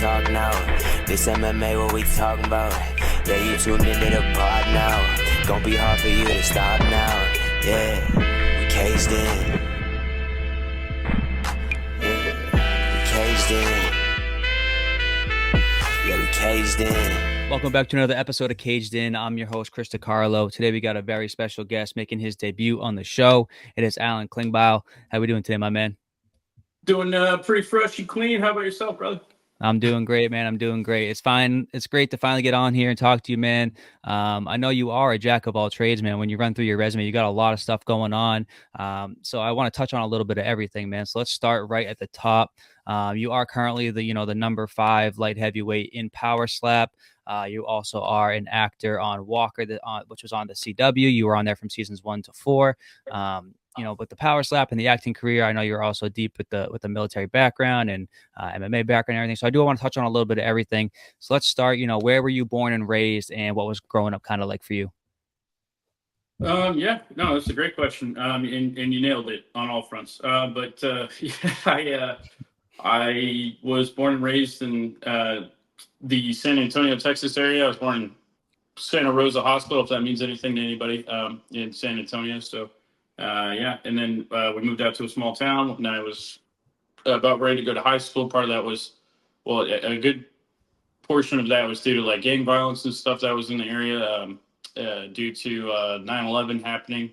talk now. This MMA, what we talking about? Yeah, you tuned into the pod now. Gonna be hard for you to stop now. Yeah, we caged in. Yeah, we caged in. Yeah, we caged in. Welcome back to another episode of Caged In. I'm your host, Chris DiCarlo. Today we got a very special guest making his debut on the show. It is Alan Klingbeil. How we doing today, my man? Doing pretty fresh and clean. How about yourself, brother? I'm doing great, man. I'm doing great. It's fine. It's great to finally get on here and talk to you, man. I know you are a jack of all trades, man. When you run through your resume, you got a lot of stuff going on. So I want to touch on a little bit of everything, man. So let's start right at the top. You are currently the number 5 light heavyweight in Power Slap. You also are an actor on Walker, which was on the CW. You were on there from seasons 1 to 4. With the Power Slap and the acting career, I know you're also deep with the military background and MMA background and everything. So I do want to touch on a little bit of everything. So let's start, where were you born and raised and what was growing up kind of like for you? That's a great question. And you nailed it on all fronts. I was born and raised in the San Antonio, Texas area. I was born in Santa Rosa Hospital, if that means anything to anybody, in San Antonio. So, and then we moved out to a small town when I was about ready to go to high school. Part of that was, a good portion of that was due to like gang violence and stuff that was in the area due to 9/11 happening.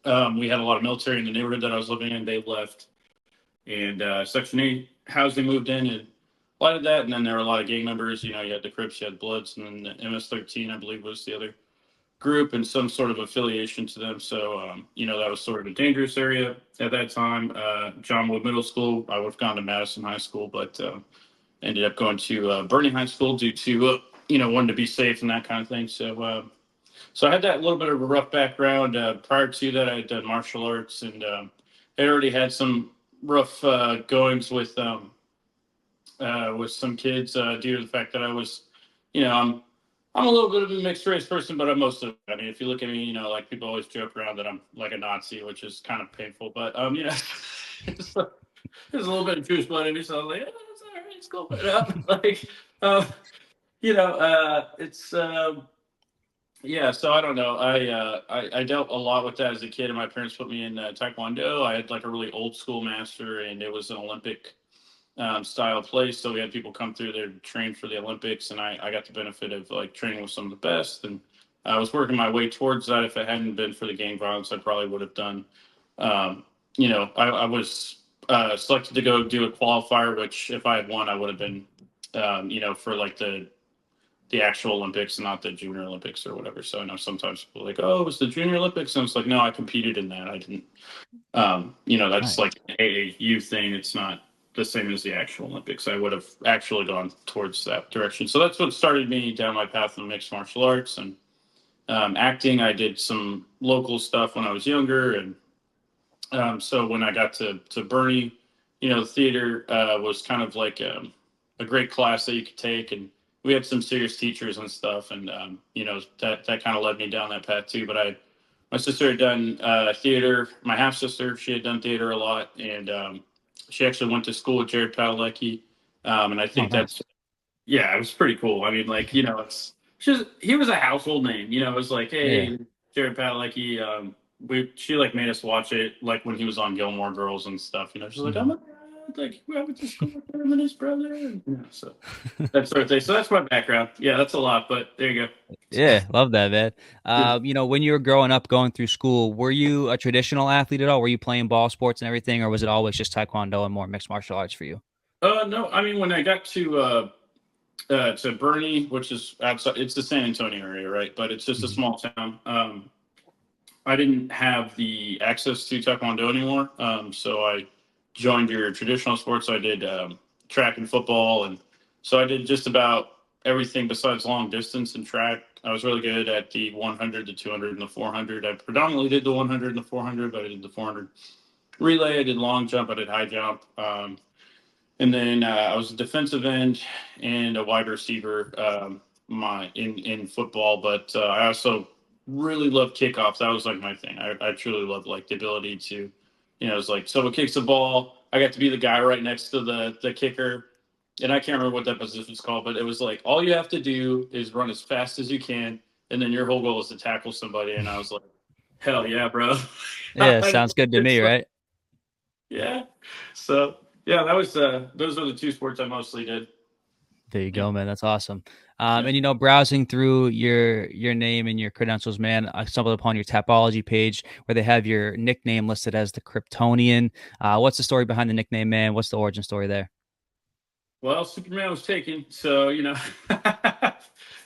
We had a lot of military in the neighborhood that I was living in. They left, and Section 8 housing moved in and a lot of that. And then there were a lot of gang members. You had the Crips, you had Bloods, and then the MS-13, I believe, was the other group and some sort of affiliation to them. So, that was sort of a dangerous area at that time. John Wood Middle School, I would have gone to Madison High School, but ended up going to Bernie High School due to, wanting to be safe and that kind of thing. So I had that little bit of a rough background. Prior to that, I had done martial arts and had already had some rough goings with some kids due to the fact that I was, I'm a little bit of a mixed race person, but I'm most of it. I mean, if you look at me, like people always joke around that I'm like a Nazi, which is kind of painful. But there's a little bit of Jewish blood in me, so I was like, it's all right, it's cool. But So I don't know. I dealt a lot with that as a kid, and my parents put me in Taekwondo. I had like a really old school master, and it was an Olympic style place. So we had people come through there to train for the Olympics, and I got the benefit of like training with some of the best. And I was working my way towards that. If it hadn't been for the gang violence, I probably would have done. I was selected to go do a qualifier, which if I had won, I would have been, for like the actual Olympics and not the Junior Olympics or whatever. So I know sometimes people are like, oh, it was the Junior Olympics. And it's like, no, I competed in that. I didn't, that's like an AAU thing. It's not the same as the actual Olympics. I would have actually gone towards that direction. So that's what started me down my path in mixed martial arts and acting. I did some local stuff when I was younger. And so when I got to Bernie, the theater was kind of like a great class that you could take. And we had some serious teachers and stuff. And, that kind of led me down that path too. But my sister had done theater. My half sister, she had done theater a lot. And she actually went to school with Jared Padalecki. And I think it was pretty cool. I mean, like, he was a household name, it was like, hey, Jared Padalecki, she like made us watch it like when he was on Gilmore Girls and stuff, she's like, oh my God, like we went to school with him and his brother. And, so that sort of thing. So that's my background. Yeah, that's a lot, but there you go. Yeah, love that, man. When you were growing up, going through school, were you a traditional athlete at all? Were you playing ball sports and everything, or was it always just Taekwondo and more mixed martial arts for you? No, I mean, when I got to Bernie, which is outside, it's the San Antonio area, right? But it's just a small town. I didn't have the access to Taekwondo anymore. So I joined your traditional sports. I did track and football. And so I did just about everything besides long distance and track. I was really good at the 100, the 200, and the 400. I predominantly did the 100 and the 400, but I did the 400 relay. I did long jump. I did high jump. And then I was a defensive end and a wide receiver in football. But I also really loved kickoffs. That was like my thing. I truly loved like the ability to, it's like someone kicks the ball. I got to be the guy right next to the kicker. and I can't remember what that position's called, but it was like all you have to do is run as fast as you can, and then your whole goal is to tackle somebody. And I was like, hell yeah, bro. Yeah, sounds good to me, It's like, right? yeah. So yeah, that was those are the two sports I mostly did. There you Yeah. go, man. That's awesome. Yeah. And browsing through your name and your credentials, man, I stumbled upon your Tapology page where they have your nickname listed as the Kryptonian. What's the story behind the nickname, man? What's the origin story there? Well, Superman was taken, so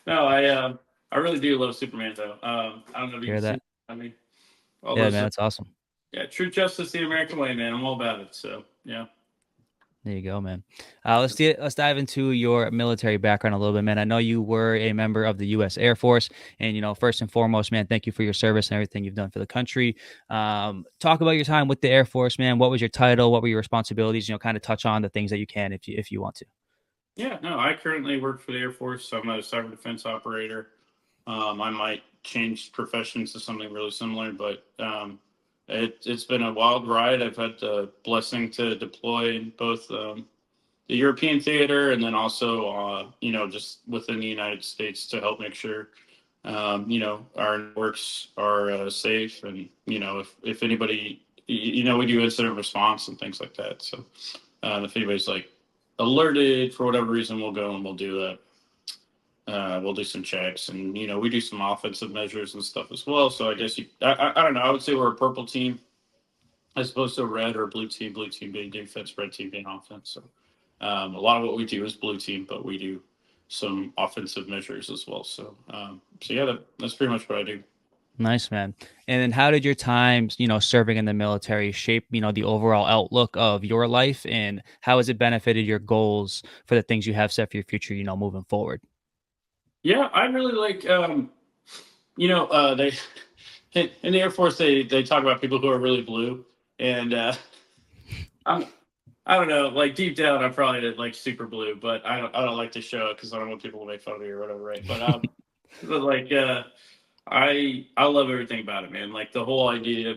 no, I really do love Superman though. I don't know if you Hear can see. that? I mean, all Yeah, those. man, that's awesome. Yeah, true justice, the American way, man. I'm all about it. So yeah. There you go, man. Let's dive into your military background a little bit, man. I know you were a member of the U.S. Air Force, and first and foremost, man, thank you for your service and everything you've done for the country. Talk about your time with the Air Force, man. What was your title? What were your responsibilities? Kind of touch on the things that you can if you want to. Yeah, no, I currently work for the Air Force. I'm a cyber defense operator. I might change professions to something really similar, but it's been a wild ride. I've had the blessing to deploy in both the European theater and then also, just within the United States to help make sure, our networks are safe. And, if anybody, we do incident response and things like that. So if anybody's like alerted for whatever reason, we'll go and we'll do that. We'll do some checks, and we do some offensive measures and stuff as well. So I guess I don't know. I would say we're a purple team as opposed to a red or a blue team. Blue team being defense, red team being offense. So a lot of what we do is blue team, but we do some offensive measures as well. So yeah, that's pretty much what I do. Nice, man. And then how did your time, serving in the military shape, the overall outlook of your life, and how has it benefited your goals for the things you have set for your future, moving forward? Yeah, I really like. They in the Air Force they talk about people who are really blue, and I'm I don't know, like deep down I'm probably like super blue, but I don't like to show it because I don't want people to make fun of me or whatever, right? But like I love everything about it, man. Like the whole idea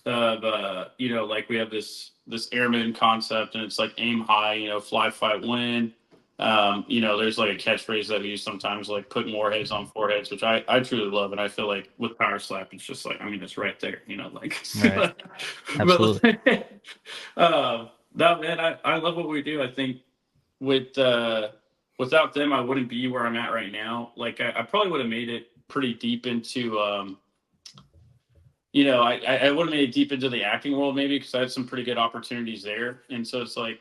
of like we have this airman concept, and it's like aim high, fly, fight, win. There's like a catchphrase that we use sometimes, like put more heads on foreheads, which I truly love, and I feel like with power slap, it's just like it's right there, like. Right. But Absolutely. no, man, I love what we do. I think with without them, I wouldn't be where I'm at right now. Like I probably would have made it pretty deep into I would have made it deep into the acting world maybe because I had some pretty good opportunities there. And so it's like,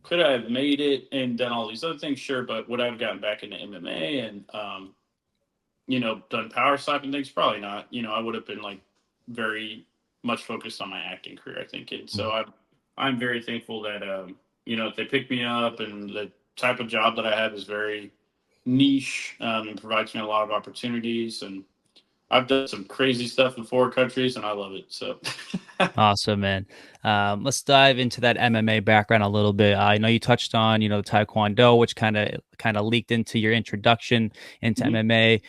could I have made it and done all these other things? Sure. But would I have gotten back into MMA and, done power slap and things? Probably not. I would have been like very much focused on my acting career, I think. And so Mhm. I'm very thankful that, they picked me up, and the type of job that I have is very niche, and provides me a lot of opportunities. And I've done some crazy stuff in foreign countries, and I love it. So, Awesome, man. Let's dive into that MMA background a little bit. I know you touched on, Taekwondo, which kind of leaked into your introduction into Mhm. MMA.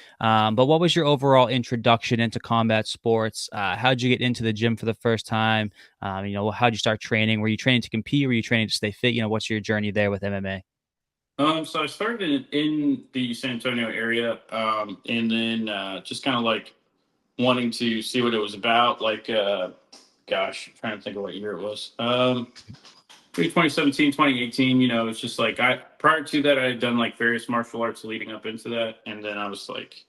But what was your overall introduction into combat sports? How'd you get into the gym for the first time? How'd you start training? Were you training to compete? Were you training to stay fit? What's your journey there with MMA? So I started in the San Antonio area, and then just kind of like wanting to see what it was about. Like, gosh, I'm trying to think of what year it was. Maybe 2017, 2018. It's just like prior to that, I had done like various martial arts leading up into that, and then I was like,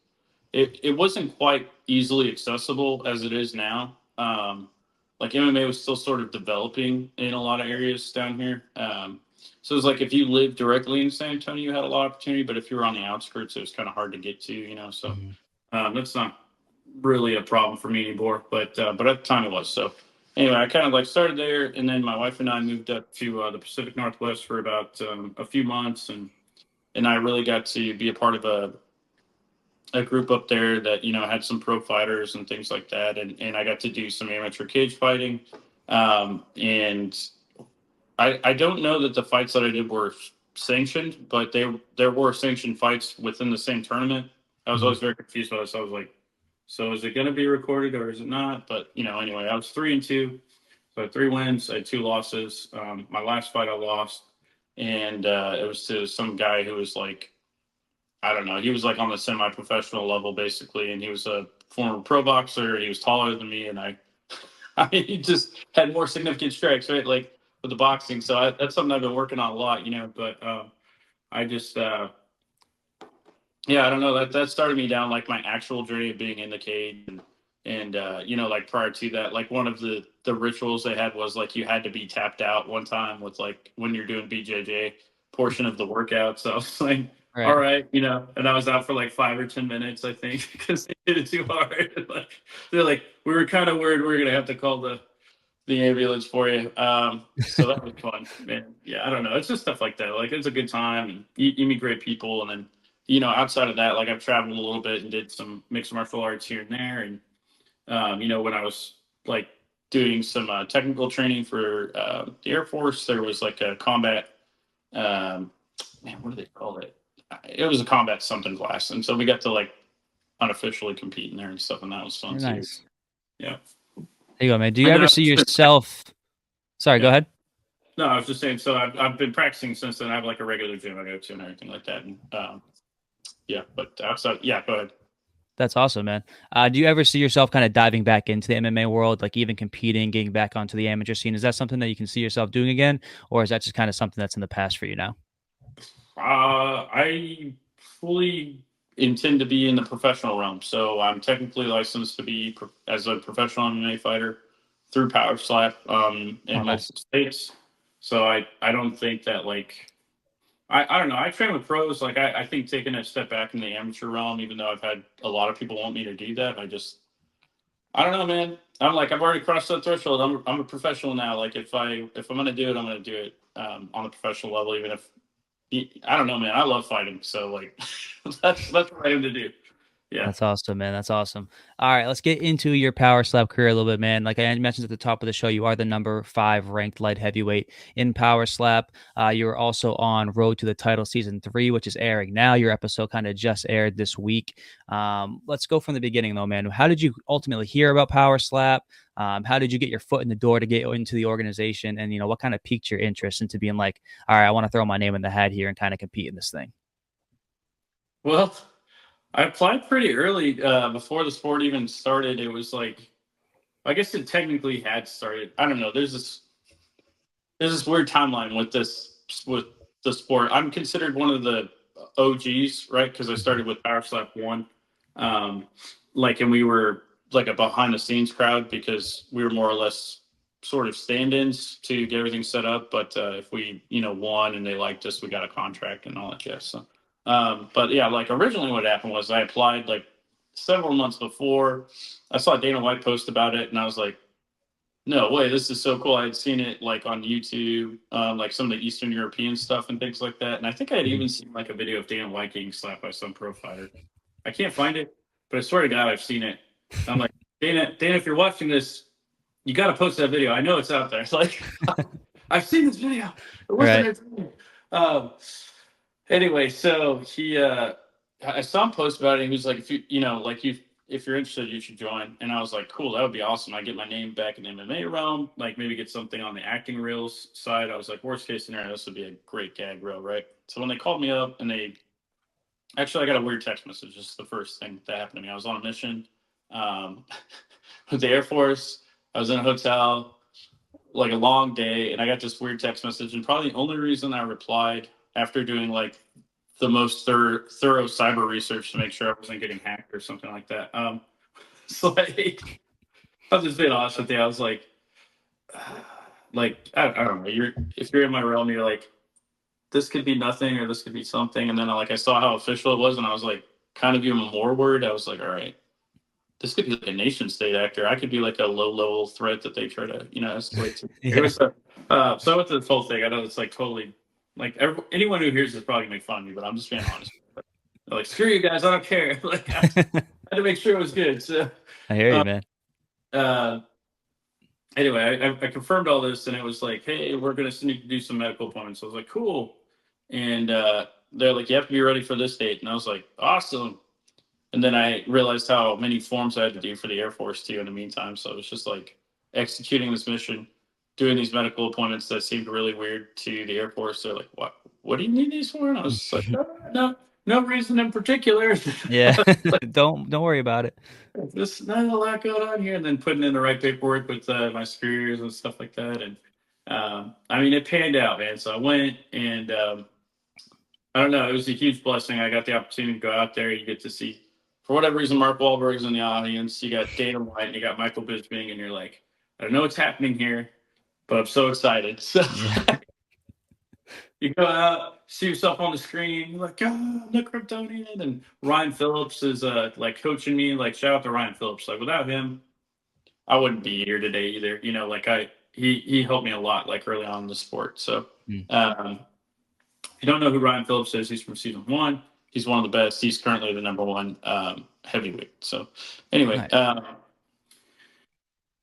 it wasn't quite easily accessible as it is now. Like MMA was still sort of developing in a lot of areas down here. So it was like if you lived directly in San Antonio, you had a lot of opportunity, but if you were on the outskirts, it was kind of hard to get to. So Mhm. that's not really a problem for me anymore, but at the time it was. So anyway, I kind of like started there, and then my wife and I moved up to the Pacific Northwest for about a few months, and I really got to be a part of a group up there that had some pro fighters and things like that, and I got to do some amateur cage fighting, and I don't know that the fights that I did were sanctioned, but there were sanctioned fights within the same tournament. I was Mhm. always very confused by this. I was like, so is it going to be recorded or is it not? But anyway, I was 3-2, so I had 3 wins, I had 2 losses. My last fight I lost. and it was to some guy who was like, I don't know, he was like on the semi-professional level basically, and he was a former pro boxer. He was taller than me, and he just had more significant strikes, right? Like with the boxing. So that's something I've been working on a lot, But I just, yeah, I don't know. That started me down like my actual journey of being in the cage, and like prior to that, like one of the rituals they had was like you had to be tapped out one time with like when you're doing BJJ portion of the workout. So I was like, all Right. right, and I was out for like 5 or 10 minutes, I think, because they did it too hard. Like they're like, we were kind of worried we were gonna have to call the ambulance for you. So that was fun, man. Yeah, I don't know. It's just stuff like that. Like it's a good time, and you meet great people, and then outside of that, like I've traveled a little bit and did some mixed martial arts here and there, and when I was like doing some technical training for the Air Force, there was like a combat. Um, Man, what do they call it? It was a combat something class, and so we got to like unofficially compete in there and stuff, and that was fun Very too. nice. Yeah. There you go, man. Do you And then ever see yourself? Sorry, go yeah. ahead. No, I was just saying. So I've been practicing since then. I have like a regular gym I go to and everything like that. And yeah, but outside, yeah, go ahead. That's awesome, man. Do you ever see yourself kind of diving back into the MMA world, like even competing, getting back onto the amateur scene? Is that something that you can see yourself doing again, or is that just kind of something that's in the past for you now? I fully intend to be in the professional realm. So I'm technically licensed to be as a professional MMA fighter through Power Slap Oh, in nice. multiple states. So I don't think that like I don't know. I train with pros. Like I think taking a step back in the amateur realm, even though I've had a lot of people want me to do that, I don't know, man. I'm like I've already crossed that threshold. I'm a professional now. Like if I'm gonna do it, I'm gonna do it on a professional level, even if I don't know, man. I love fighting, so like that's what I aim to do. Yeah. That's awesome, man. That's awesome. All right, let's get into your power slap career a little bit, man. Like I mentioned at the top of the show, you are the number 5 ranked light heavyweight in power slap. You're also on Road to the Title season 3, which is airing now. Your episode kind of just aired this week. Let's go from the beginning, though, man. How did you ultimately hear about power slap? How did you get your foot in the door to get into the organization? And what kind of piqued your interest into being like, all right, I want to throw my name in the hat here and kind of compete in this thing? Well, I applied pretty early before the sport even started. It was like I guess it technically had started. I don't know. There's this weird timeline with the sport. I'm considered one of the OGs, right? Because I started with Power Slap One, um, and we were like a behind the scenes crowd because we were more or less sort of stand-ins to get everything set up. But if we won and they liked us, we got a contract and all that jazz. So, but yeah, like originally what happened was I applied like several months before. I saw Dana White post about it, and I was like, no way, this is so cool. I had seen it like on YouTube, like some of the Eastern European stuff and things like that. And I think I had even seen like a video of Dan White getting slapped by some pro fighter. I can't find it, but I swear to God, I've seen it. I'm like, Dana, if you're watching this, you got to post that video. I know it's out there. It's like, I've seen this video. It wasn't Right. it. Anyway, so I saw him post about it. And he was like, if you're interested, you should join. And I was like, cool, that would be awesome. I get my name back in the MMA realm, like maybe get something on the acting reels side. I was like, worst case scenario, this would be a great gag reel, right? So when they called me up and I got a weird text message. This is the first thing that happened to me. I was on a mission with the Air Force. I was in a hotel, like a long day, and I got this weird text message. And probably the only reason I replied after doing like the most thorough cyber research to make sure I wasn't getting hacked or something like that. So like, I'll just being honest with you. I was like I don't know. If you're in my realm, you're like, this could be nothing or this could be something. And then I saw how official it was, and I was like, kind of even more worried. I was like, all right, this could be like a nation state actor. I could be like a low level threat that they try to escalate to. Yeah. It was so I went to this whole thing. I know it's like totally like anyone who hears this probably make fun of me, but I'm just being honest. They're like, screw you guys, I don't care. Like I had to make sure it was good. So I hear you, man. Anyway, I confirmed all this, and it was like, hey, we're going to send you to do some medical appointments. So I was like, cool. And they're like, you have to be ready for this date. And I was like, awesome. And then I realized how many forms I had to do for the Air Force too in the meantime. So it was just like executing this mission. doing these medical appointments that seemed really weird to the Air Force. They're like, what do you need these for? And I was like, no reason in particular. Yeah. Like, Don't worry about it. there's not a lot going on here. And then putting in the right paperwork with my superiors and stuff like that. And I mean, it panned out, man. So I went, and I don't know, it was a huge blessing. I got the opportunity to go out there. You get to see, for whatever reason, Mark Wahlberg's in the audience. You got Dana White, and you got Michael Bisping, and you're like, I don't know what's happening here, but I'm so excited. So Yeah. you go out, see yourself on the screen, you're like, oh, the Kryptonian. And Ryan Phillips is like coaching me. Like, shout out to Ryan Phillips. Like, without him, I wouldn't be here today either. You know, like he helped me a lot, like early on in the sport. So if you don't know who Ryan Phillips is, he's from season 1. He's one of the best. He's currently the number 1 heavyweight. So anyway, Nice.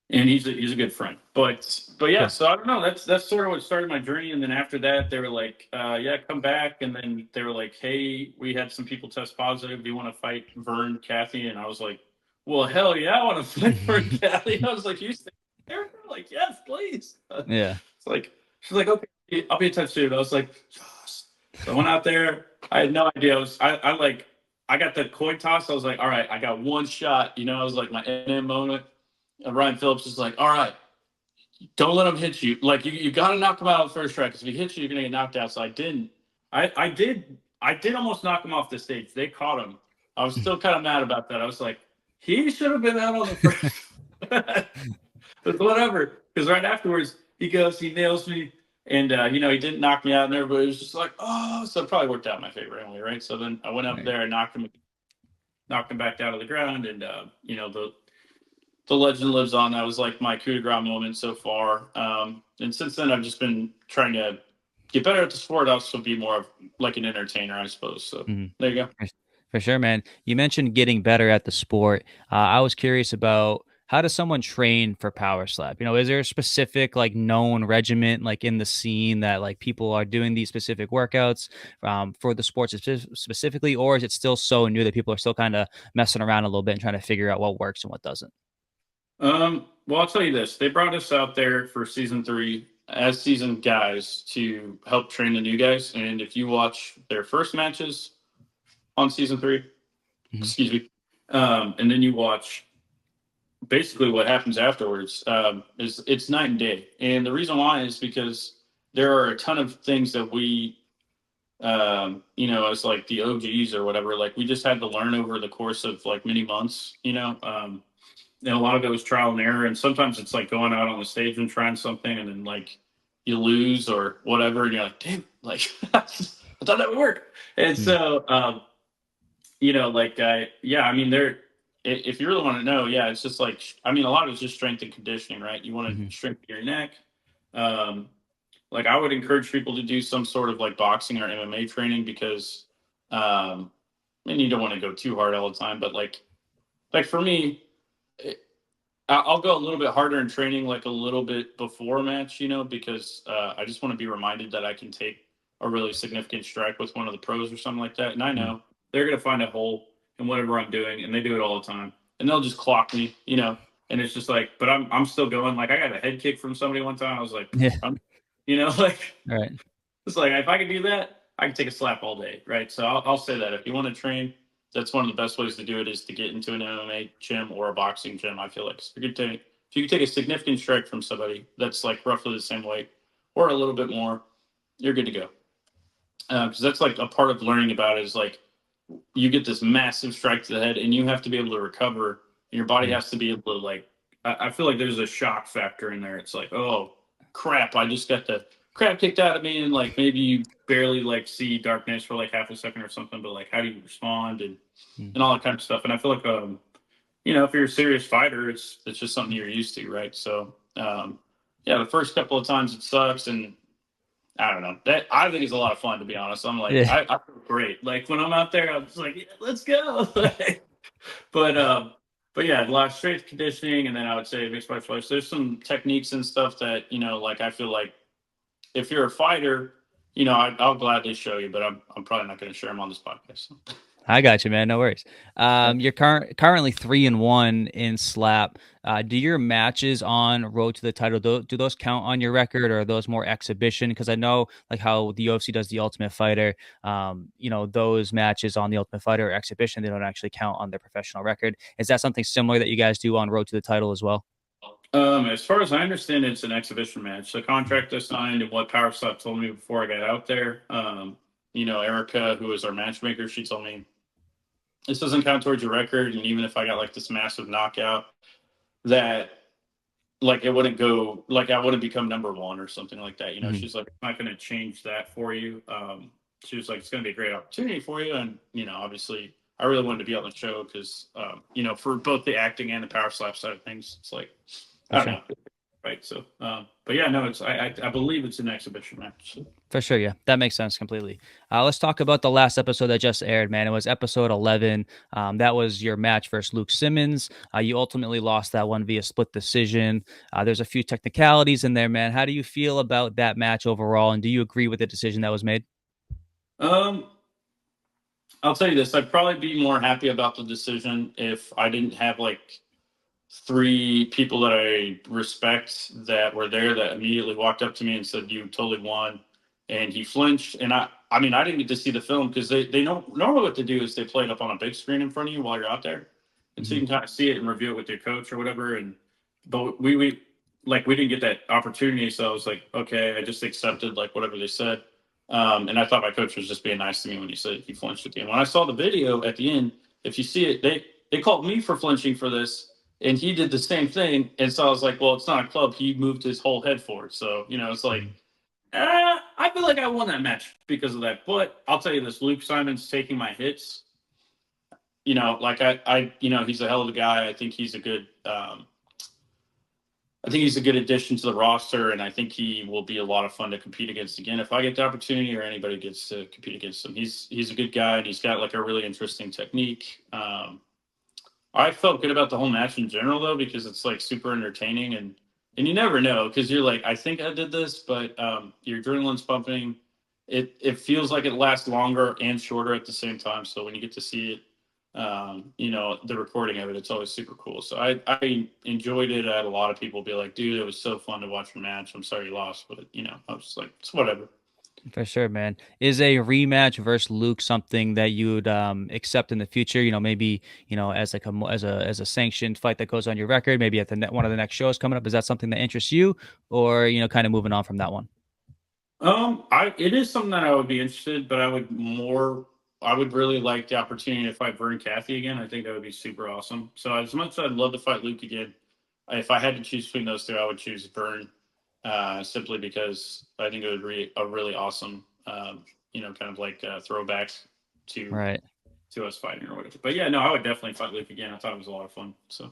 and he's a good friend. But yeah, Sure. so I don't know. That's sort of what started my journey. And then after that, they were like, yeah, come back. And then they were like, hey, we had some people test positive. Do you want to fight Vern, Kathy? And I was like, well, hell yeah, I want to fight Vern, Kathy. I was like, you stay there? Like, yes, please. Yeah. It's like, she's like, okay, I'll be in touch soon. I was like, yes. So I went out there. I had no idea. I got the coin toss. I was like, all right, I got one shot. You know, I was like my NM moment. And Ryan Phillips is like, all right, don't let him hit you. Like, you got to knock him out on the first try, because if he hits you, you're gonna get knocked out. So I didn't. I did almost knock him off the stage. They caught him. I was still kind of mad about that. I was like, he should have been out on the first. But whatever, because right afterwards he nails me, and you know, he didn't knock me out, and everybody was just like, oh, so it probably worked out in my favor anyway, right? So then I went up Right. there and knocked him back down to the ground, and you know, the legend lives on. That was like my coup de grace moment so far, and since then I've just been trying to get better at the sport, also be more of like an entertainer, I suppose. So there you go. For sure, man. You mentioned getting better at the sport. I was curious about, how does someone train for power slap? You know, is there a specific like known regiment like in the scene that like people are doing these specific workouts for the sports specifically, or is it still so new that people are still kind of messing around a little bit and trying to figure out what works and what doesn't? Well, I'll tell you this. They brought us out there for season 3 as seasoned guys to help train the new guys. And if you watch their first matches on season 3, excuse me, and then you watch basically what happens afterwards, is it's night and day. And the reason why is because there are a ton of things that we, you know, as like the OGs or whatever, like we just had to learn over the course of like many months, you know. And a lot of it was trial and error, and sometimes it's like going out on the stage and trying something, and then like you lose or whatever, and you're like, damn, like I thought that would work. And so you know, like yeah, I mean, if you really want to know, yeah, it's just like, I mean, a lot of it's just strength and conditioning, right? You want to strengthen your neck. Like I would encourage people to do some sort of like boxing or MMA training, because and you don't want to go too hard all the time, but like for me, I'll go a little bit harder in training, like a little bit before a match, you know, because I just want to be reminded that I can take a really significant strike with one of the pros or something like that. And I know they're going to find a hole in whatever I'm doing, and they do it all the time. And they'll just clock me, you know, and it's just like, but I'm still going. Like I got a head kick from somebody one time. I was like, Yeah. you know, like Right. it's like, if I can do that, I can take a slap all day, right? So I'll say that if you want to train, that's one of the best ways to do it, is to get into an MMA gym or a boxing gym. I feel like if you can take a significant strike from somebody that's like roughly the same weight or a little bit more, you're good to go. Because that's like a part of learning about it, is like you get this massive strike to the head, and you have to be able to recover, and your body has to be able to like. I feel like there's a shock factor in there. It's like, oh crap, I just got the crap kicked out of me, and like maybe you barely like see darkness for like half a second or something, but like how do you respond, and all that kind of stuff. And I feel like you know, if you're a serious fighter, it's just something you're used to, right? So yeah, the first couple of times it sucks, and I don't know, that I think it's a lot of fun, to be honest. I'm like, Yeah. I feel great. Like when I'm out there, I'm just like, yeah, let's go. But yeah, a lot of strength conditioning, and then I would say mixed martial arts. There's some techniques and stuff that, you know, like I feel like if you're a fighter, you know, I'll gladly show you, but I'm probably not going to share them on this podcast. I got you, man. No worries. You're currently 3-1 in slap. Do your matches on road to the title, do those count on your record, or are those more exhibition? Because I know like how the UFC does the Ultimate Fighter. Those matches on the Ultimate Fighter are exhibition. They don't actually count on their professional record. Is that something similar that you guys do on road to the title as well? As far as I understand, it's an exhibition match. The contract I signed and what Power Slap told me before I got out there. Erica, who is our matchmaker, she told me this doesn't count towards your record, and even if I got like this massive knockout, that like it wouldn't go like I wouldn't become number one or something like that. Mhm. She's like, I'm not going to change that for you. She was like, it's going to be a great opportunity for you, and obviously, I really wanted to be on the show because for both the acting and the Power Slap side of things, it's like For I don't sure. know. Right. So, but yeah, no, it's I believe it's an exhibition match. So. For sure, yeah, that makes sense completely. Let's talk about the last episode that just aired, man. It was episode 11. That was your match versus Luke Simonds. You ultimately lost that one via split decision. There's a few technicalities in there, man. How do you feel about that match overall, and do you agree with the decision that was made? Um, I'll tell you this: I'd probably be more happy about the decision if I didn't have like three people that I respect that were there that immediately walked up to me and said, "You totally won," and he flinched. And I mean, I didn't get to see the film because they know normally what to do is they play it up on a big screen in front of you while you're out there, and so Mhm. you can kind of see it and review it with your coach or whatever. And but we didn't get that opportunity, so I was like, okay, I just accepted like whatever they said. And I thought my coach was just being nice to me when he said he flinched at the end. When I saw the video at the end, if you see it, they called me for flinching for this, and he did the same thing. And so I was like, well, it's not a club. He moved his whole head forward. So, it's like, Mhm. I feel like I won that match because of that. But I'll tell you this, Luke Simonds taking my hits, he's a hell of a guy. I think he's a good addition to the roster, and I think he will be a lot of fun to compete against again if I get the opportunity or anybody gets to compete against him. He's a good guy, and he's got like a really interesting technique. I felt good about the whole match in general though because it's like super entertaining and you never know because you're like I think I did this, but your adrenaline's pumping. It feels like it lasts longer and shorter at the same time. So when you get to see it, the recording of it, it's always super cool. So I enjoyed it. I had a lot of people be like, "Dude, it was so fun to watch your match. I'm sorry you lost," but I was just like, "It's whatever." For sure, man. Is a rematch versus Luke something that you would accept in the future? Maybe as like as a sanctioned fight that goes on your record. Maybe at one of the next shows coming up. Is that something that interests you, or kind of moving on from that one? I it is something that I would be interested, but I would really like the opportunity to fight Vern Cathy again. I think that would be super awesome. So as much as I'd love to fight Luke again, if I had to choose between those two, I would choose Vern, simply because I think it would be a really awesome, kind of like throwback to Right. us fighting or whatever. But yeah, no, I would definitely fight Luke again. I thought it was a lot of fun. So.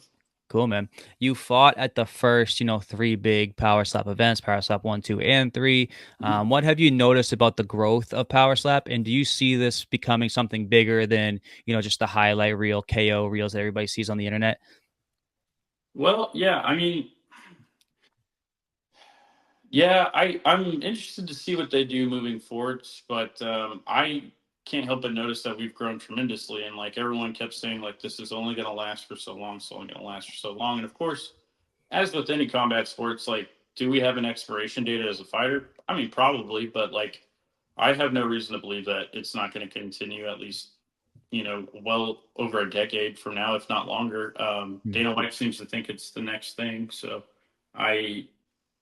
Cool, man. You fought at the first, three big Power Slap events, Power Slap 1, 2, and 3. What have you noticed about the growth of Power Slap? And do you see this becoming something bigger than, just the highlight reel, KO reels that everybody sees on the internet? Well, yeah, I mean, yeah, I'm interested to see what they do moving forward, but I can't help but notice that we've grown tremendously, and like everyone kept saying, like this is only going to last for so long, it's only going to last for so long, and of course, as with any combat sports, like do we have an expiration date as a fighter? I mean, probably, but like I have no reason to believe that it's not going to continue at least well over a decade from now, if not longer. Hmm. Dana White seems to think it's the next thing, so I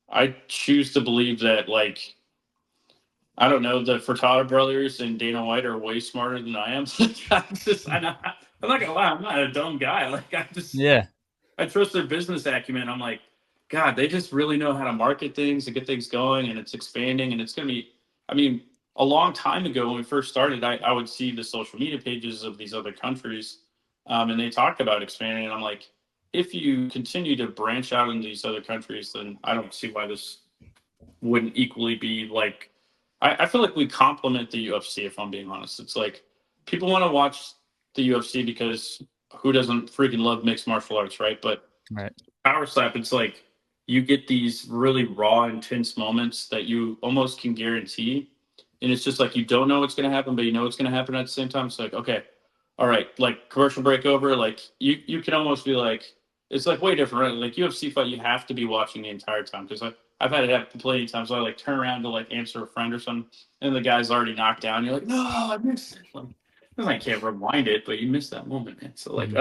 I choose to believe that, like, I don't know, the Furtado brothers and Dana White are way smarter than I am. I'm not gonna lie, I'm not a dumb guy. Like, Yeah. I trust their business acumen. I'm like, God, they just really know how to market things and get things going, and it's expanding, and it's gonna be. I mean, a long time ago when we first started, I would see the social media pages of these other countries, and they talked about expanding, and I'm like, if you continue to branch out into these other countries, then I don't see why this wouldn't equally be like. I feel like we complement the UFC. If I'm being honest, it's like people want to watch the UFC because who doesn't freaking love mixed martial arts, right? But Right. Power Slap, it's like you get these really raw, intense moments that you almost can guarantee, and it's just like you don't know what's going to happen, but you know it's going to happen at the same time. It's like, okay, all right, like commercial break over, like you can almost be like, it's like way different, right? Like UFC fight, you have to be watching the entire time because I've had it happen plenty of times. So I like turn around to like answer a friend or something, and the guy's already knocked down. You're like, no, I missed it. Like, I can't rewind it, but you missed that moment, man. So like,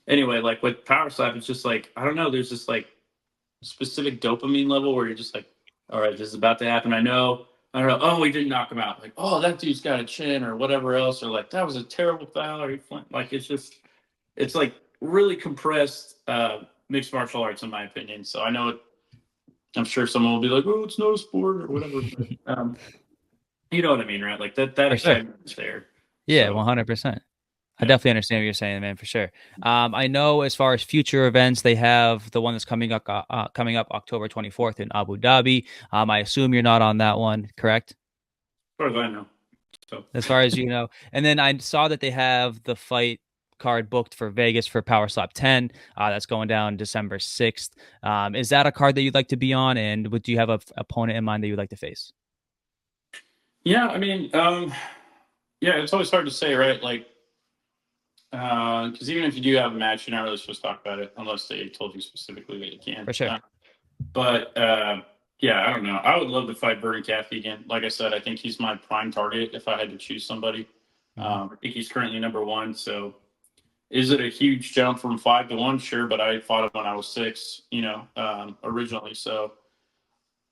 anyway, like with Power Slap, it's just like I don't know. There's this like specific dopamine level where you're just like, all right, this is about to happen. I don't know. Oh, we didn't knock him out. Like, oh, that dude's got a chin or whatever else, or like that was a terrible foul. Or like it's like really compressed mixed martial arts in my opinion. So I know I'm sure someone will be like, oh, it's no sport or whatever. But, you know what I mean, right? Like that For sure. excitement is there. Yeah, So 100%. I yeah. definitely understand what you're saying, man, for sure. I know as far as future events, they have the one that's coming up October 24th in Abu Dhabi. I assume you're not on that one, correct? As far as I know. So As far as you know. And then I saw that they have the fight card booked for Vegas for Power Slap 10. That's going down December 6th. Is that a card that you'd like to be on? And do you have an opponent in mind that you'd like to face? yeah, I mean, yeah, it's always hard to say, right? Like, because even if you do have a match, you're not really supposed to talk about it unless they told you specifically that you can. For sure. But yeah, I don't know. I would love to fight Vernon Caffey again. Like I said, I think he's my prime target if I had to choose somebody. I think he's currently number one. So is it a huge jump from 5 to 1? Sure, but I fought him when I was 6, originally. So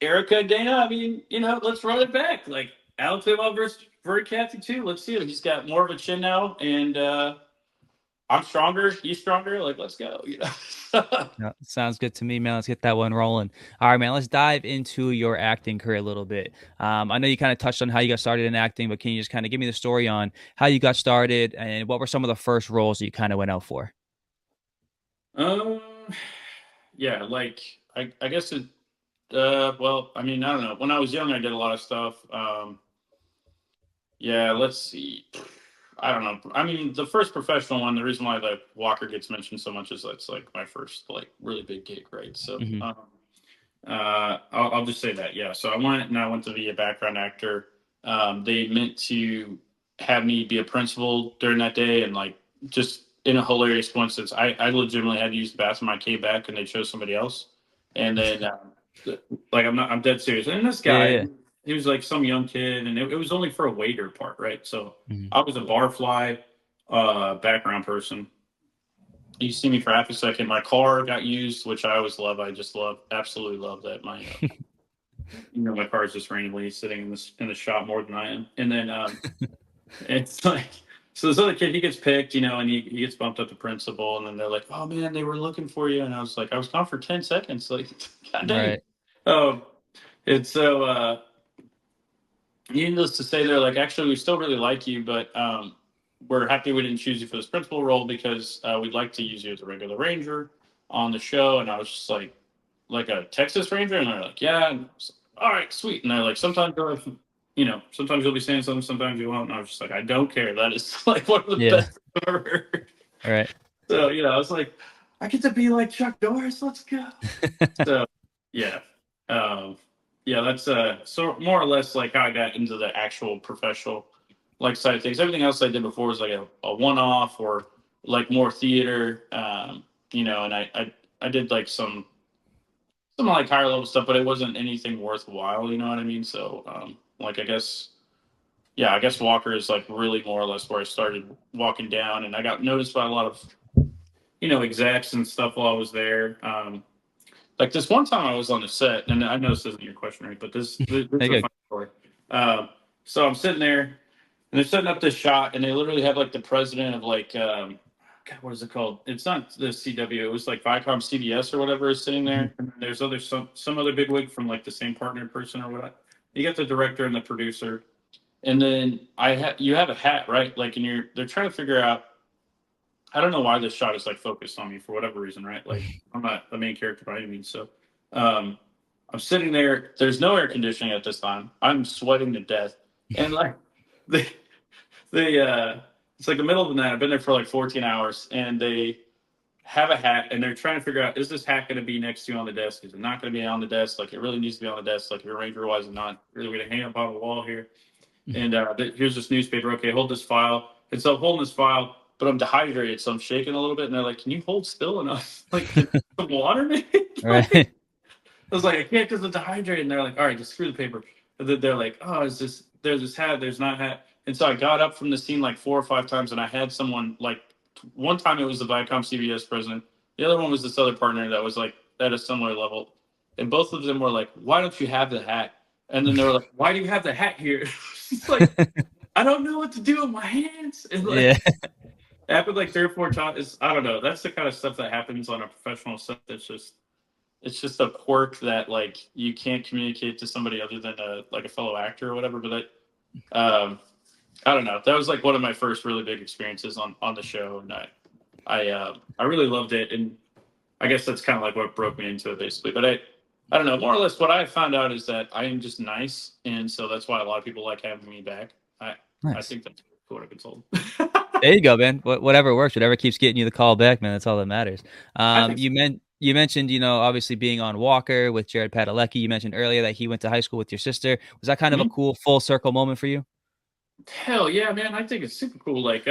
Erica Dana, I mean, let's run it back. Like Alabama versus Vernon Caffey too. Let's see it. He's got more of a chin now, and I'm stronger. He's stronger. Like, let's go. Yeah, sounds good to me, man. Let's get that one rolling. All right, man. Let's dive into your acting career a little bit. I know you kind of touched on how you got started in acting, but can you just kind of give me the story on how you got started and what were some of the first roles that you kind of went out for? Um, yeah, like I guess it. Well, I mean, I don't know. When I was young, I did a lot of stuff. Yeah, let's see. I don't know. I mean, the first professional one, the reason why like Walker gets mentioned so much is that's like my first like really big gig, right? So, I'll just say that. Yeah. So I went to be a background actor. They meant to have me be a principal during that day, and like just in a hilarious coincidence, I legitimately had to use the bathroom. I came back, and they chose somebody else, and then like I'm dead serious. And this guy, Yeah. he was like some young kid, and it was only for a waiter part, right? So Mhm. I was a barfly background person. You see me for half a second. My car got used, which I always love. I just love, absolutely love that. My car is just randomly sitting in the shop more than I am. And then it's like, so this other kid, he gets picked, and he gets bumped up to principal, and then they're like, "Oh man, they were looking for you," and I was like, "I was gone for 10 seconds." Like, God dang. Right. Um, and so, needless to say, they're like, "Actually, we still really like you, but we're happy we didn't choose you for this principal role because we'd like to use you as a regular ranger on the show." And I was just like a Texas Ranger, and they're like, "Yeah." And I was like, all right, sweet. And they're like, sometimes sometimes you'll be saying something, sometimes you won't. And I was just like, I don't care. That is like one of the Yeah. best I've ever heard. All right. So I was like, I get to be like Chuck Norris. Let's go. So yeah, yeah, that's so more or less like how I got into the actual professional like side of things. Everything else I did before was like a one-off or like more theater, and I did like some like higher level stuff, but it wasn't anything worthwhile. You know what I mean? So like I guess Walker is like really more or less where I started walking down, and I got noticed by a lot of execs and stuff while I was there. Like this one time I was on the set, and I know this isn't your question, right? But this is a Okay. funny story. So I'm sitting there, and they're setting up this shot, and they literally have like the president of like, God, what is it called? It's not the CW. It was like Viacom CBS or whatever is sitting there. And there's some other bigwig from like the same partner person or whatever. You got the director and the producer, and then you have a hat, right? Like, and they're trying to figure out. I don't know why this shot is like focused on me for whatever reason, right? Like I'm not the main character by any means. So I'm sitting there. There's no air conditioning at this time. I'm sweating to death, and like they it's like the middle of the night. I've been there for like 14 hours, and they have a hat, and they're trying to figure out, is this hat going to be next to you on the desk? Is it not going to be on the desk? Like it really needs to be on the desk. Like your ranger wise, is not really going to hang up on the wall here. And here's this newspaper. Okay, hold this file. And so holding this file, but I'm dehydrated, so I'm shaking a little bit. And they're like, "Can you hold still?" And I was like, "Can some water, maybe?" Like, Right. I was like, "I can't because I'm dehydrated." And they're like, "All right, just screw the paper." And then they're like, "Oh, is this? There's this hat. There's not hat." And so I got up from the scene like 4 or 5 times, and I had someone like one time it was the Viacom CBS president. The other one was this other partner that was like at a similar level, and both of them were like, "Why don't you have the hat?" And then they were like, "Why do you have the hat here?" It's like, I don't know what to do with my hands. And Yeah. like happened like 3 or 4 times. I don't know. That's the kind of stuff that happens on a professional set. That's just it's just a quirk that like you can't communicate to somebody other than a fellow actor or whatever. But I don't know. That was like one of my first really big experiences on the show, and I really loved it. And I guess that's kind of like what broke me into it basically. But I don't know. More or less, what I found out is that I am just nice, and so that's why a lot of people like having me back. I Nice. think that's what I've been told. There you go, man. Whatever works, whatever keeps getting you the call back, man. That's all that matters. I think so. You mentioned, obviously being on Walker with Jared Padalecki. You mentioned earlier that he went to high school with your sister. Was that kind of a Mhm. cool full circle moment for you? Hell yeah, man! I think it's super cool. Like,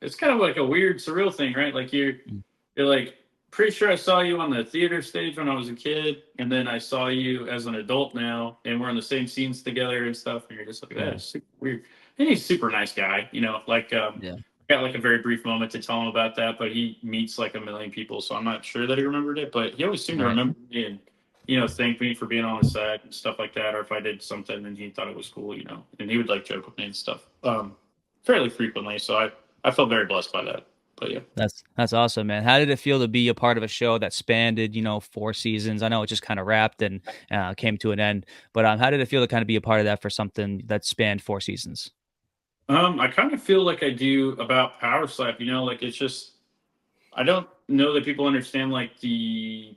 it's kind of like a weird, surreal thing, right? Like Mm. you're like pretty sure I saw you on the theater stage when I was a kid, and then I saw you as an adult now, and we're in the same scenes together and stuff. And you're just like, Yeah. that's super weird. And he's a super nice guy, like Yeah. got like a very brief moment to tell him about that, but he meets like a million people, so I'm not sure that he remembered it. But he always seemed to Right. remember me and thank me for being on the set and stuff like that, or if I did something and he thought it was cool, and he would like joke with me and stuff, fairly frequently. So I felt very blessed by that. But yeah. That's awesome, man. How did it feel to be a part of a show that spanned, 4 seasons? I know it just kind of wrapped and came to an end, but how did it feel to kind of be a part of that for something that spanned 4 seasons? I kind of feel like I do about Power Slap. Like it's just I don't know that people understand like I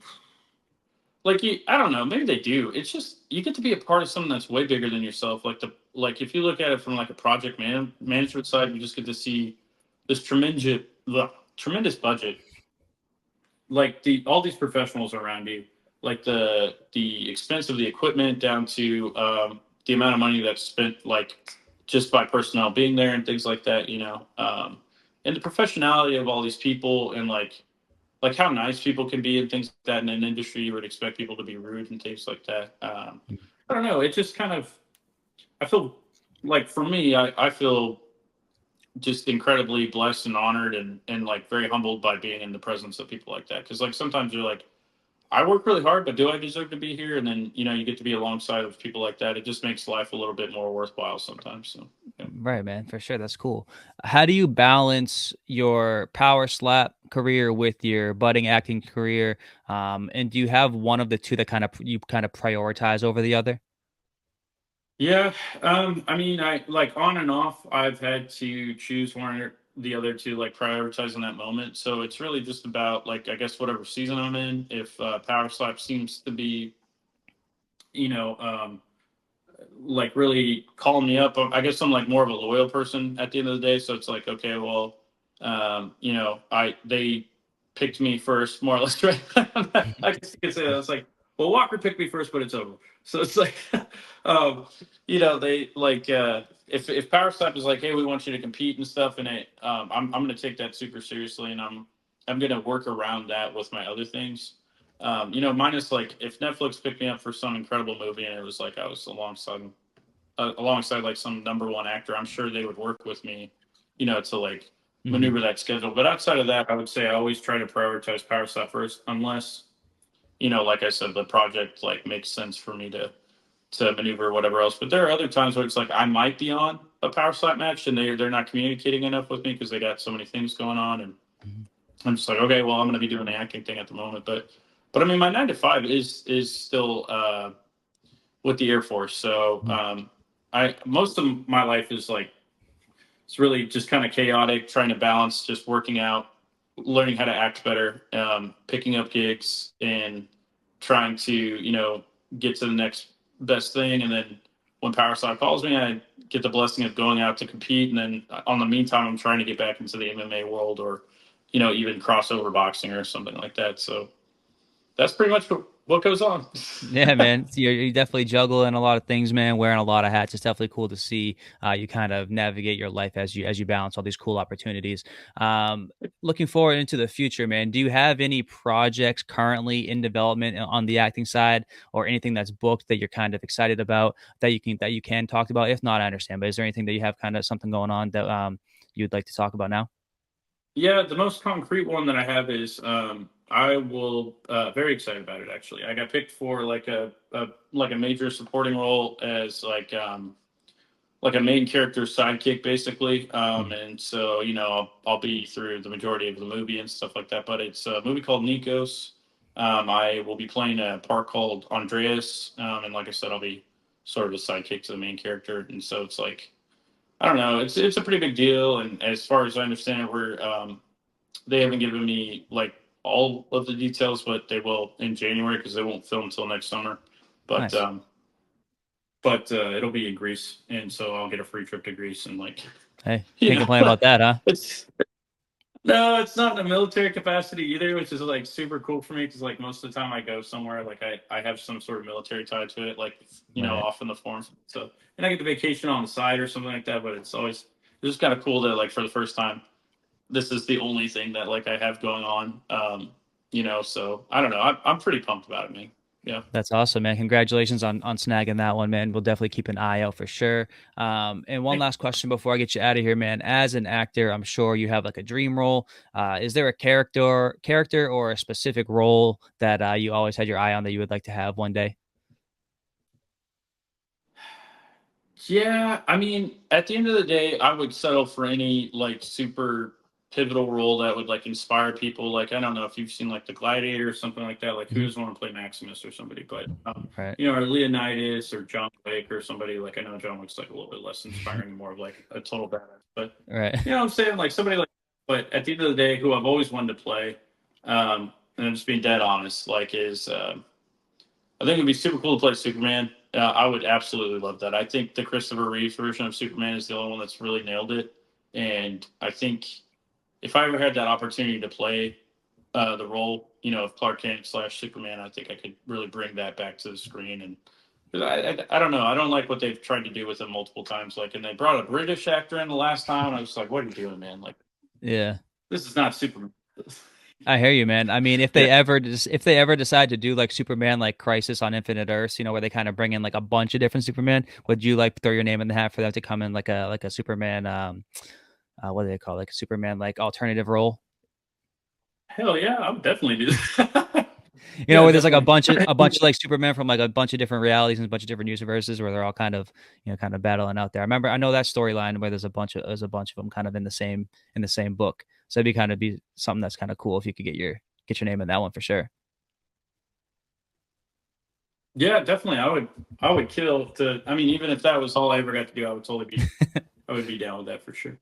don't know, maybe they do. It's just you get to be a part of something that's way bigger than yourself. Like if you look at it from like a project management side, you just get to see this tremendous budget, like all these professionals around you, like the expense of the equipment down to the amount of money that's spent like just by personnel being there and things like that, and the professionality of all these people and like how nice people can be and things like that in an industry you would expect people to be rude and things like that. I don't know. It just kind of I feel like for me, I feel just incredibly blessed and honored and like very humbled by being in the presence of people like that. Because like sometimes you're like, I work really hard, but do I deserve to be here? And then you get to be alongside of people like that. It just makes life a little bit more worthwhile sometimes. So yeah. Right, man, for sure. That's cool. How do you balance your power slap career with your budding acting career? And do you have one of the two that you kind of prioritize over the other? Yeah, I mean, I like on and off. I've had to choose one or the other to like prioritize in that moment. So it's really just about like I guess whatever season I'm in. If Power Slap seems to be, you know, like really calling me up, I guess I'm like more of a loyal person at the end of the day. So it's like, okay, well, they picked me first, more or less, right? I guess you could say that. It's like, well, Walker picked me first, but it's over. So it's like, they like if Power Slap is like, hey, we want you to compete and stuff, and I'm going to take that super seriously, and I'm going to work around that with my other things. Minus like if Netflix picked me up for some incredible movie and it was like I was alongside like some number one actor, I'm sure they would work with me, to like Hmm. maneuver that schedule. But outside of that, I would say I always try to prioritize Power Slap first, unless like I said, the project like makes sense for me to maneuver whatever else. But there are other times where it's like I might be on a Power Slap match and they're not communicating enough with me because they got so many things going on, and I'm just like, okay, well, I'm going to be doing the acting thing at the moment, but I mean, my 9 to 5 is still with the Air Force. So I most of my life is like it's really just kind of chaotic, trying to balance just working out, learning how to act better, picking up gigs, and trying to get to the next best thing. And then when Power Slap calls me, I get the blessing of going out to compete. And then on the meantime, I'm trying to get back into the MMA world or even crossover boxing or something like that. So that's pretty much what goes on. Yeah, man. So you're definitely juggling a lot of things, man. Wearing a lot of hats. It's definitely cool to see you kind of navigate your life as you balance all these cool opportunities. Um, Looking forward into the future, man. Do you have any projects currently in development on the acting side, or anything that's booked that you're kind of excited about that you can talk about? If not, I understand. But is there anything that you have kind of something going on that you'd like to talk about now? Yeah, the most concrete one that I have is I will very excited about it actually. I got picked for like a major supporting role as like a main character sidekick basically. Mhm. And so, I'll be through the majority of the movie and stuff like that. But it's a movie called Nikos. I will be playing a part called Andreas. And like I said, I'll be sort of a sidekick to the main character. And so it's like, I don't know, it's a pretty big deal. And as far as I understand it, they haven't given me like all of the details, but they will in January because they won't film until next summer. But Nice. um, but it'll be in Greece, and so I'll get a free trip to Greece, and like, Hey, you can't know, complain about that, huh? it's no, it's not in a military capacity either, which is like super cool for me because like most of the time I go somewhere, like I have some sort of military tie to it, like Right. off in the forms. So and I get the vacation on the side or something like that, but it's just kind of cool that like for the first time, this is the only thing that like I have going on. So I don't know. I'm pretty pumped about it, man. Yeah. That's awesome, man. Congratulations on snagging that one, man. We'll definitely keep an eye out for sure. And one last question before I get you out of here, man. As an actor, I'm sure you have like a dream role. Is there a character or a specific role that you always had your eye on that you would like to have one day? Yeah, I mean, at the end of the day, I would settle for any like super pivotal role that would like inspire people. Like, I don't know if you've seen like The Gladiator or something like that. Like, who Mhm. doesn't want to play Maximus or somebody? But Right. or Leonidas or John Wick or somebody like I know John Wick's like a little bit less inspiring, more of like a total badass. But Right. you know what I'm saying? Like somebody like, but at the end of the day, who I've always wanted to play, and I'm just being dead honest, like is I think it'd be super cool to play Superman. I would absolutely love that. I think the Christopher Reeve version of Superman is the only one that's really nailed it. And I think if I ever had that opportunity to play the role, of Clark Kent slash Superman, I think I could really bring that back to the screen. And 'cause I don't know. I don't like what they've tried to do with it multiple times. Like, and they brought a British actor in the last time. And I was like, what are you doing, man? Like, Yeah. this is not Superman. I hear you, man. I mean, Yeah. if they ever decide to do like Superman, like Crisis on Infinite Earths, where they kind of bring in like a bunch of different Superman, would you like throw your name in the hat for them to come in like a Superman, what do they call it? Like a Superman like alternative role? Hell yeah, I would definitely do that. Yeah, Where there's like definitely. a bunch of like Superman from like a bunch of different realities and a bunch of different universes where they're all kind of kind of battling out there. I know that storyline where there's a bunch of them kind of in the same book. So it'd be kind of be something that's kind of cool if you could get your name in that one for sure. Yeah, definitely. I would kill to. I mean, even if that was all I ever got to do, I would be down with that for sure.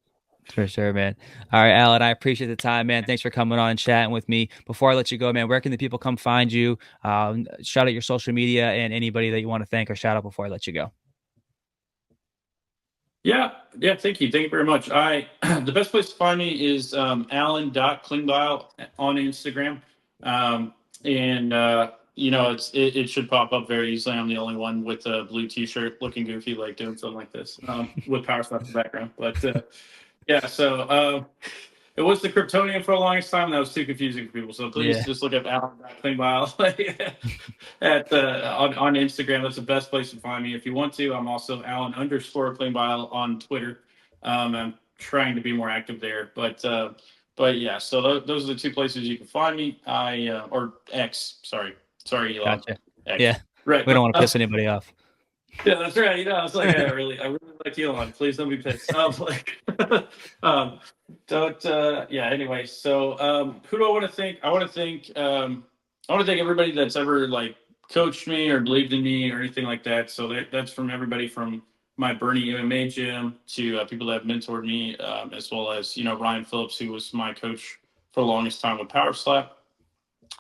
For sure, man. All right, Alan, I appreciate the time, man. Thanks for coming on and chatting with me. Before I let you go, man, where can the people come find you? Shout out your social media and anybody that you want to thank or shout out before I let you go. Yeah, yeah. Thank you very much. The best place to find me is Alan.Klingbeil on Instagram, and it should pop up very easily. I'm the only one with a blue T-shirt, looking goofy, like doing something like this, with power stuff in the background. But yeah, so it was the Kryptonian for the longest time. That was too confusing for people. So please Yeah, just look up Alan Klingbeil on Instagram. That's the best place to find me. If you want to, I'm also Alan_Klingbeil on Twitter. I'm trying to be more active there, but yeah. So those are the two places you can find me. Or X. Sorry, Elon. gotcha. X. Yeah, Right, we don't but want to piss anybody off. yeah, that's right. I was like, I really like Elon. Please don't be pissed. Um, don't. Yeah. Anyway, so who do I want to thank? I want to thank everybody that's ever like coached me or believed in me or anything like that. So that's from everybody from my Bernie MMA gym to people that have mentored me, as well as Ryan Phillips, who was my coach for the longest time with Power Slap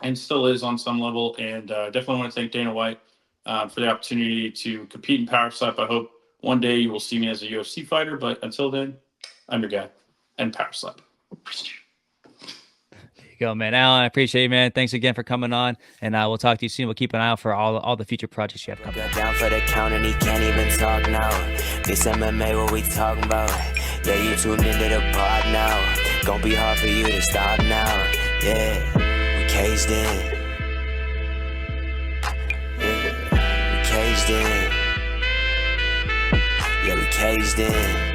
and still is on some level. And definitely want to thank Dana White for the opportunity to compete in Power Slap. I hope one day you will see me as a UFC fighter, but until then, I'm your guy and Power Slap. There you go, man. Alan, I appreciate you, man. Thanks again for coming on, and we'll talk to you soon. We'll keep an eye out for all the future projects you have coming. Got down for the count and he can't even talk now. This MMA, what we talking about? Yeah, you tuned into the pod now. Gonna be hard for you to stop now. Yeah, we caged in. Yeah, we caged in. Yeah, we caged in.